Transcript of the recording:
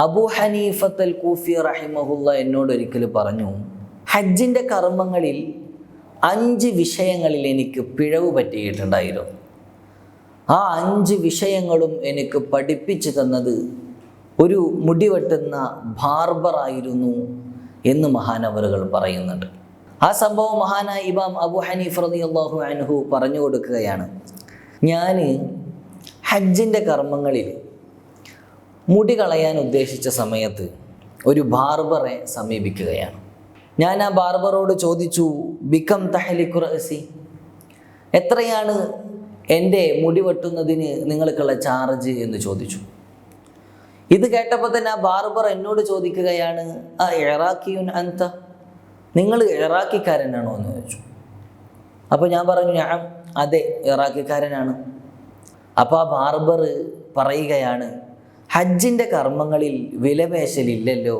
അബൂ ഹനീഫത്തുൽ കൂഫി റഹിമഹുല്ല എന്നോട് ഒരിക്കൽ പറഞ്ഞു, ഹജ്ജിൻ്റെ കർമ്മങ്ങളിൽ 5 വിഷയങ്ങളിൽ എനിക്ക് പിഴവ് പറ്റിയിട്ടുണ്ടായിരുന്നു. ആ 5 വിഷയങ്ങളും എനിക്ക് പഠിപ്പിച്ചു തന്നത് ഒരു മുടിവെട്ടുന്ന ബാർബറായിരുന്നു എന്ന് മഹാനവറുകൾ പറയുന്നുണ്ട്. ആ സംഭവം മഹാനായ ഇമാം അബൂ ഹനീഫ റളിയല്ലാഹു അൻഹു പറഞ്ഞു കൊടുക്കുകയാണ്. ഞാൻ ഹജ്ജിൻ്റെ കർമ്മങ്ങളിൽ മുടി കളയാൻ ഉദ്ദേശിച്ച സമയത്ത് ഒരു ബാർബറെ സമീപിക്കുകയാണ്. ഞാൻ ആ ബാർബറോട് ചോദിച്ചു, ബികം തഹ്ലിഖു റഅസി, എത്രയാണ് എൻ്റെ മുടി വെട്ടുന്നതിന് നിങ്ങൾക്കുള്ള ചാർജ് എന്ന് ചോദിച്ചു. ഇത് കേട്ടപ്പോൾ തന്നെ ആ ബാർബർ എന്നോട് ചോദിക്കുകയാണ്, ആ ഇറാഖിയുൻ അൻത, നിങ്ങൾ ഇറാഖിക്കാരനാണോ എന്ന് ചോദിച്ചു. അപ്പോൾ ഞാൻ പറഞ്ഞു, ഞാൻ അതെ ഇറാഖിക്കാരനാണ്. അപ്പോൾ ആ ബാർബർ പറയുകയാണ്, ഹജ്ജിൻ്റെ കർമ്മങ്ങളിൽ വിലപേശലില്ലല്ലോ